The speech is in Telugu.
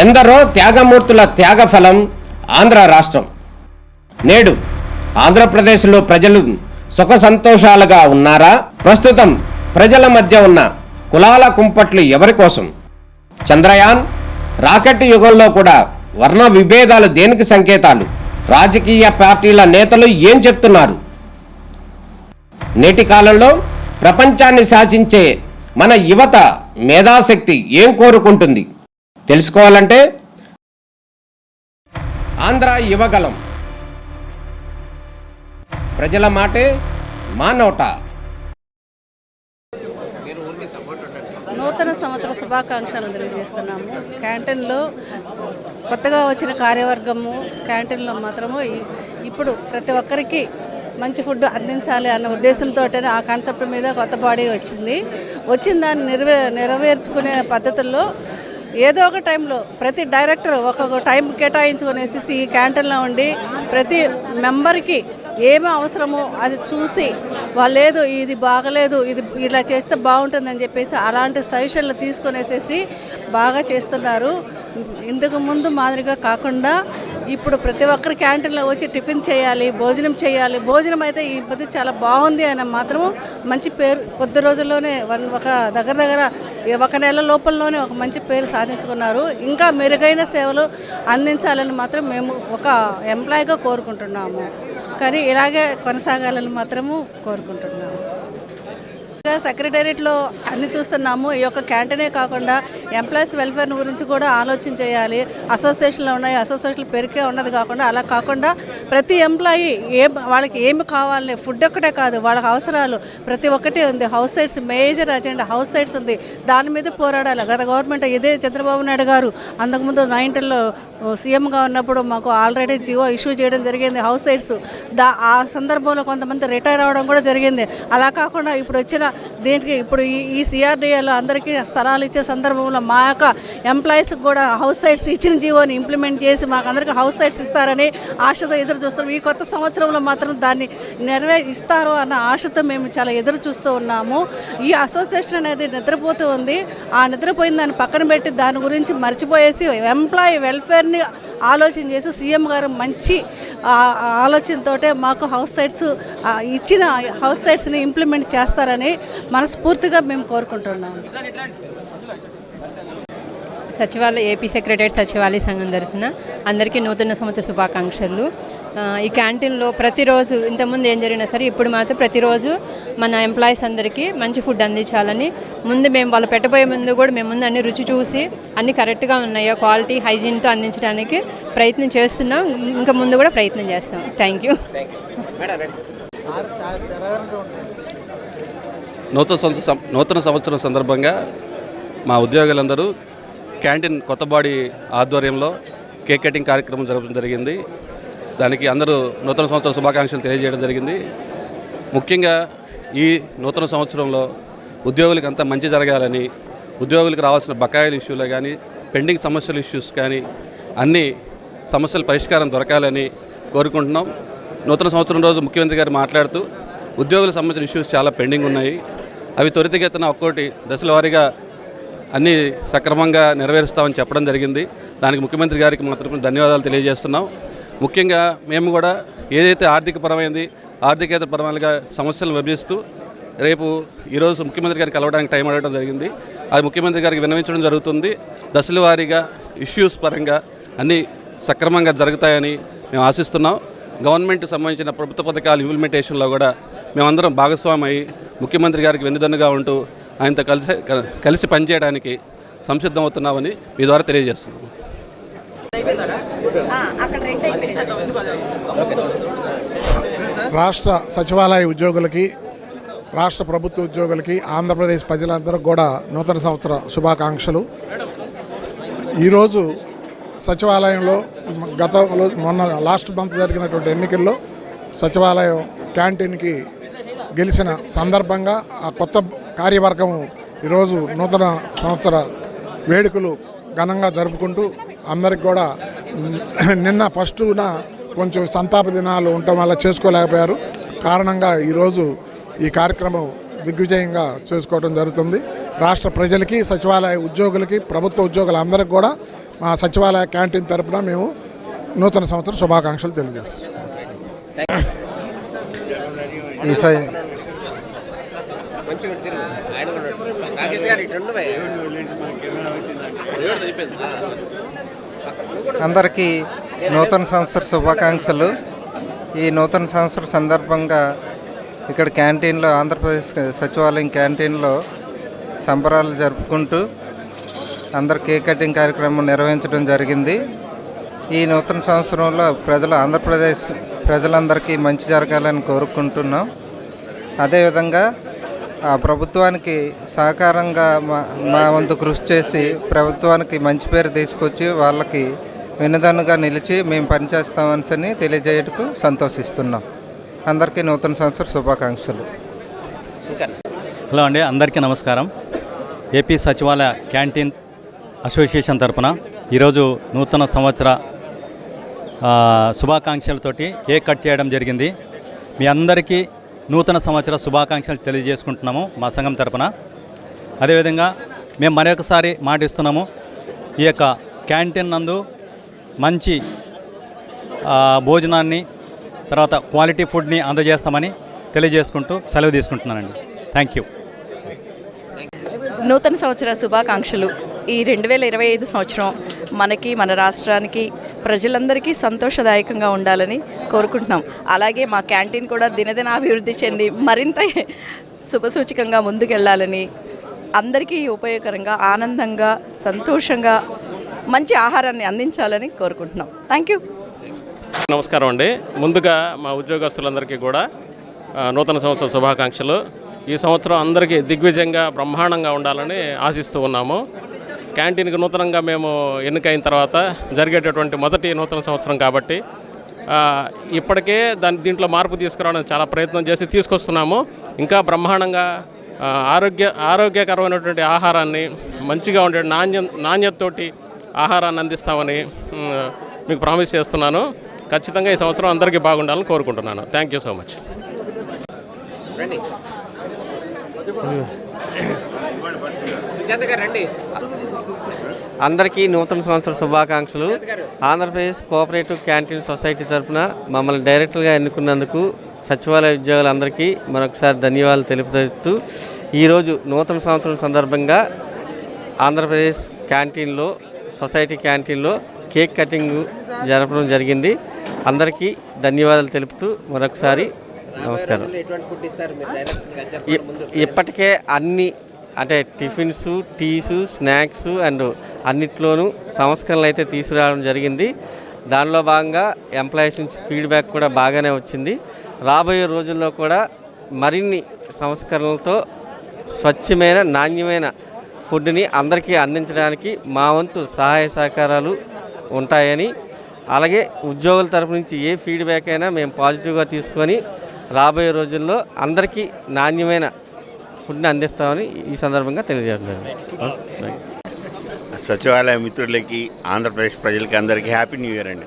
ఎందరో త్యాగమూర్తుల త్యాగఫలం ఆంధ్ర రాష్ట్రం. నేడు ఆంధ్రప్రదేశ్లో ప్రజలు సుఖ సంతోషాలుగా ఉన్నారా? ప్రస్తుతం ప్రజల మధ్య ఉన్న కులాల కుంపట్లు ఎవరి కోసం? చంద్రయాన్ రాకెట్ యుగంలో కూడా వర్ణ విభేదాలు దేనికి సంకేతాలు? రాజకీయ పార్టీల నేతలు ఏం చెప్తున్నారు? నేటి కాలంలో ప్రపంచాన్ని శాసించే మన యువత మేధాశక్తి ఏం కోరుకుంటుంది? తెలుసుకోవాలంటే ఆంధ్ర యువగలం. ప్రజల మాటే మా నోట. నూతన సంవత్సర శుభాకాంక్షలు తెలియజేస్తున్నాము. క్యాంటీన్లో కొత్తగా వచ్చిన కార్యవర్గము క్యాంటీన్లో మాత్రము ఇప్పుడు ప్రతి ఒక్కరికి మంచి ఫుడ్ అందించాలి అన్న ఉద్దేశంతో ఆ కాన్సెప్ట్ మీద కొత్త బాడీ వచ్చిన దాన్ని నెరవేర్చుకునే పద్ధతుల్లో ఏదో ఒక టైంలో ప్రతి డైరెక్టర్ ఒక్కొక్క టైం కేటాయించుకునేసి ఈ క్యాంటీన్లో ఉండి ప్రతి మెంబర్కి ఏమి అవసరమో అది చూసి లేదు ఇది బాగలేదు, ఇది ఇలా చేస్తే బాగుంటుందని చెప్పేసి అలాంటి సజెషన్లు తీసుకునేసేసి బాగా చేస్తున్నారు. ఇంతకు ముందు మాదిరిగా కాకుండా ఇప్పుడు ప్రతి ఒక్కరి క్యాంటీన్లో వచ్చి టిఫిన్ చేయాలి, భోజనం అయితే ఈ పద్ధతి చాలా బాగుంది అని మాత్రం మంచి పేరు కొద్ది రోజుల్లోనే ఒక దగ్గర ఒక నెల లోపలలోనే ఒక మంచి పేరు సాధించుకున్నారు. ఇంకా మెరుగైన సేవలు అందించాలని మాత్రం మేము ఒక ఎంప్లాయీగా కోరుకుంటున్నాము. కానీ ఇలాగే కొనసాగాలని మాత్రము కోరుకుంటున్నాము. సెక్రటేరియట్లో అన్ని చూస్తున్నాము. ఈ యొక్క క్యాంటీనే కాకుండా ఎంప్లాయీస్ వెల్ఫేర్ గురించి కూడా ఆలోచన చేయాలి. అసోసియేషన్లు ఉన్నాయి, అసోసియేషన్లు పెరిగే ఉన్నది కాకుండా అలా కాకుండా ప్రతి ఎంప్లాయీ వాళ్ళకి ఏమి కావాలి, ఫుడ్ ఒక్కటే కాదు, వాళ్ళకి అవసరాలు ప్రతి ఒక్కటి ఉంది. House sides major agenda house sides ఉంది, దాని మీద పోరాడాలి. గత గవర్నమెంట్ ఇదే చంద్రబాబు నాయుడు గారు అంతకుముందు 90లో సీఎంగా ఉన్నప్పుడు మాకు ఆల్రెడీ జియో ఇష్యూ చేయడం జరిగింది హౌస్ సైడ్స్. ఆ సందర్భంలో కొంతమంది రిటైర్ అవ్వడం కూడా జరిగింది. అలా కాకుండా ఇప్పుడు వచ్చిన దీనికి ఇప్పుడు ఈ సిఆర్డీఏలో అందరికీ స్థలాలు ఇచ్చే సందర్భంలో మా యొక్క ఎంప్లాయీస్కి కూడా హౌస్ సైట్స్ ఇచ్చిన జీవోని ఇంప్లిమెంట్ చేసి మాకు అందరికీ హౌస్ సైట్స్ ఇస్తారని ఆశతో ఎదురు చూస్తున్నాం. ఈ కొత్త సంవత్సరంలో మాత్రం దాన్ని ఇస్తారు అన్న ఆశతో మేము చాలా ఎదురు చూస్తూ ఉన్నాము. ఈ అసోసియేషన్ అనేది నిద్రపోతూ ఉంది. ఆ నిద్రపోయిన దాన్ని పక్కన పెట్టి దాని గురించి మర్చిపోయేసి ఎంప్లాయీ వెల్ఫేర్ని ఆలోచన చేసి సీఎం గారు మంచి ఆలోచనతోటే మాకు హౌస్ సైట్స్ ఇచ్చిన హౌస్ సైట్స్ని ఇంప్లిమెంట్ చేస్తారని మనస్ఫూర్తిగా మేము కోరుకుంటున్నాము. ఏపీ సెక్రటరీ సచివాలయ సంఘం తరఫున అందరికీ నూతన సంవత్సర శుభాకాంక్షలు. ఈ క్యాంటీన్లో ప్రతిరోజు ఇంతకుముందు ఏం జరిగినా సరే ఇప్పుడు మాత్రం ప్రతిరోజు మన ఎంప్లాయీస్ అందరికీ మంచి ఫుడ్ అందించాలని ముందు మేము వాళ్ళు పెట్టబోయే ముందు కూడా మేము ముందు అన్ని రుచి చూసి అన్ని కరెక్ట్గా ఉన్నాయో క్వాలిటీ హైజీన్తో అందించడానికి ప్రయత్నం చేస్తున్నాం. ఇంకా ముందు కూడా ప్రయత్నం చేస్తాం. Thank you. నూతన సంవత్సరం సందర్భంగా మా ఉద్యోగులందరూ క్యాంటీన్ కొత్త బాడీ ఆధ్వర్యంలో కేక్ కటింగ్ కార్యక్రమం జరపడం జరిగింది. దానికి అందరూ నూతన సంవత్సర శుభాకాంక్షలు తెలియజేయడం జరిగింది. ముఖ్యంగా ఈ నూతన సంవత్సరంలో ఉద్యోగులకు అంతా మంచి జరగాలని, ఉద్యోగులకు రావాల్సిన బకాయిల ఇష్యూలు కానీ పెండింగ్ సమస్యల ఇష్యూస్ కానీ అన్ని సమస్యల పరిష్కారం దొరకాలని కోరుకుంటున్నాం. నూతన సంవత్సరం రోజు ముఖ్యమంత్రి గారు మాట్లాడుతూ ఉద్యోగులకు సంబంధించిన ఇష్యూస్ చాలా పెండింగ్ ఉన్నాయి, అవి త్వరితగతిన ఒక్కోటి దశల వారీగా అన్నీ సక్రమంగా నెరవేరుస్తామని చెప్పడం జరిగింది. దానికి ముఖ్యమంత్రి గారికి మాత్రం ధన్యవాదాలు తెలియజేస్తున్నాం. ముఖ్యంగా మేము కూడా ఏదైతే ఆర్థికేతర పరమైనగా సమస్యలను విభజిస్తూ రేపు ఈరోజు ముఖ్యమంత్రి గారికి కలవడానికి టైం అడగడం జరిగింది. అది ముఖ్యమంత్రి గారికి విన్నవించడం జరుగుతుంది. దశల వారీగా ఇష్యూస్ పరంగా అన్నీ సక్రమంగా జరుగుతాయని మేము ఆశిస్తున్నాం. గవర్నమెంట్కి సంబంధించిన ప్రభుత్వ పథకాల ఇంప్లిమెంటేషన్లో కూడా మేమందరం భాగస్వామి అయ్యి ముఖ్యమంత్రి గారికి వెన్నుదన్నుగా ఉంటూ ఆయనతో కలిసి పనిచేయడానికి సంసిద్ధమవుతున్నామని మీ ద్వారా తెలియజేస్తున్నాము. రాష్ట్ర సచివాలయ ఉద్యోగులకి, రాష్ట్ర ప్రభుత్వ ఉద్యోగులకి, ఆంధ్రప్రదేశ్ ప్రజలందరూ కూడా నూతన సంవత్సర శుభాకాంక్షలు. ఈరోజు సచివాలయంలో మొన్న లాస్ట్ మంత్ జరిగినటువంటి ఎన్నికల్లో సచివాలయం క్యాంటీన్కి గెలిచిన సందర్భంగా ఆ కొత్త కార్యవర్గం ఈరోజు నూతన సంవత్సర వేడుకలు ఘనంగా జరుపుకుంటూ అందరికి కూడా నిన్న ఫస్టున కొంచెం సంతాప దినాలు ఉండటం వల్ల చేసుకోలేకపోయారు. కారణంగా ఈరోజు ఈ కార్యక్రమం దిగ్విజయంగా చేసుకోవడం జరుగుతుంది. రాష్ట్ర ప్రజలకి, సచివాలయ ఉద్యోగులకి, ప్రభుత్వ ఉద్యోగులందరికీ కూడా మా సచివాలయ క్యాంటీన్ తరపున మేము నూతన సంవత్సర శుభాకాంక్షలు తెలియజేస్తాం. అందరికీ నూతన సంవత్సర శుభాకాంక్షలు. ఈ నూతన సంవత్సర సందర్భంగా ఇక్కడ క్యాంటీన్లో, ఆంధ్రప్రదేశ్ సచివాలయం క్యాంటీన్లో సంబరాలు జరుపుకుంటూ అందరు కేక్ కటింగ్ కార్యక్రమం నిర్వహించడం జరిగింది. ఈ నూతన సంవత్సరంలో ఆంధ్రప్రదేశ్ ప్రజలందరికీ మంచి జరగాలని కోరుకుంటున్నాం. అదేవిధంగా ఆ ప్రభుత్వానికి సహకారంగా మా వంతు కృషి చేసి ప్రభుత్వానికి మంచి పేరు తీసుకొచ్చి వాళ్ళకి వెన్నుదన్నుగా నిలిచి మేము పనిచేస్తామని తెలియజేయటకు సంతోషిస్తున్నాం. అందరికీ నూతన సంవత్సర శుభాకాంక్షలు. హలో అండి, అందరికీ నమస్కారం. ఏపీ సచివాలయ క్యాంటీన్ అసోసియేషన్ తరపున ఈరోజు నూతన సంవత్సర శుభాకాంక్షలతోటి కేక్ కట్ చేయడం జరిగింది. మీ అందరికీ నూతన సంవత్సర శుభాకాంక్షలు తెలియజేసుకుంటున్నాము మా సంఘం తరపున. అదేవిధంగా మేము మరొకసారి మాటిస్తున్నాము, ఈ యొక్క క్యాంటీన్ నందు మంచి భోజనాన్ని, తర్వాత క్వాలిటీ ఫుడ్ని అందజేస్తామని తెలియజేసుకుంటూ సెలవు తీసుకుంటున్నానండి. Thank you. నూతన సంవత్సర శుభాకాంక్షలు. ఈ 2025 సంవత్సరం మనకి, మన రాష్ట్రానికి, ప్రజలందరికీ సంతోషదాయకంగా ఉండాలని కోరుకుంటున్నాం. అలాగే మా క్యాంటీన్ కూడా దినదిన అభివృద్ధి చెంది మరింత శుభసూచకంగా ముందుకెళ్లాలని, అందరికీ ఉపయోగకరంగా, ఆనందంగా, సంతోషంగా మంచి ఆహారాన్ని అందించాలని కోరుకుంటున్నాం. Thank you. నమస్కారం అండి. ముందుగా మా ఉద్యోగస్తులందరికీ కూడా నూతన సంవత్సరం శుభాకాంక్షలు. ఈ సంవత్సరం అందరికీ దిగ్విజయంగా, బ్రహ్మాండంగా ఉండాలని ఆశిస్తూ ఉన్నాము. క్యాంటీన్కి నూతనంగా మేము ఎన్నికైన తర్వాత జరిగేటటువంటి మొదటి నూతన సంవత్సరం కాబట్టి ఇప్పటికే దీంట్లో మార్పు తీసుకురావడానికి చాలా ప్రయత్నం చేసి తీసుకొస్తున్నాము. ఇంకా బ్రహ్మాండంగా ఆరోగ్యకరమైనటువంటి ఆహారాన్ని, మంచిగా ఉండే నాణ్యతతోటి ఆహారాన్ని అందిస్తామని మీకు ప్రామిస్ చేస్తున్నాను. ఖచ్చితంగా ఈ సంవత్సరం అందరికీ బాగుండాలని కోరుకుంటున్నాను. Thank you so much. అందరికీ నూతన సంవత్సర శుభాకాంక్షలు. ఆంధ్రప్రదేశ్ కోఆపరేటివ్ క్యాంటీన్ సొసైటీ తరఫున మమ్మల్ని డైరెక్టర్గా ఎన్నుకున్నందుకు సచివాలయ ఉద్యోగులందరికీ మరొకసారి ధన్యవాదాలు తెలుపుతూ, ఈరోజు నూతన సంవత్సరం సందర్భంగా ఆంధ్రప్రదేశ్ క్యాంటీన్లో, సొసైటీ క్యాంటీన్లో కేక్ కటింగ్ జరపడం జరిగింది. అందరికీ ధన్యవాదాలు తెలుపుతూ మరొకసారి నమస్కారం. ఇప్పటికే అన్ని అంటే టిఫిన్స్, టీసు, స్నాక్స్ అండ్ అన్నిట్లోనూ సంస్కరణలు అయితే తీసుకురావడం జరిగింది. దానిలో భాగంగా ఎంప్లాయీస్ నుంచి ఫీడ్బ్యాక్ కూడా బాగానే వచ్చింది. రాబోయే రోజుల్లో కూడా మరిన్ని సంస్కరణలతో స్వచ్ఛమైన, నాణ్యమైన ఫుడ్ని అందరికీ అందించడానికి మా వంతు సహాయ సహకారాలు ఉంటాయని, అలాగే ఉద్యోగుల తరపు నుంచి ఏ ఫీడ్బ్యాక్ అయినా మేము పాజిటివ్గా తీసుకొని రాబోయే రోజుల్లో అందరికీ నాణ్యమైన ఫుడ్ని అందిస్తామని ఈ సందర్భంగా తెలియజేస్తున్నాను. సచివాలయ మిత్రులకి, ఆంధ్రప్రదేశ్ ప్రజలకి అందరికీ హ్యాపీ న్యూ ఇయర్ అండి.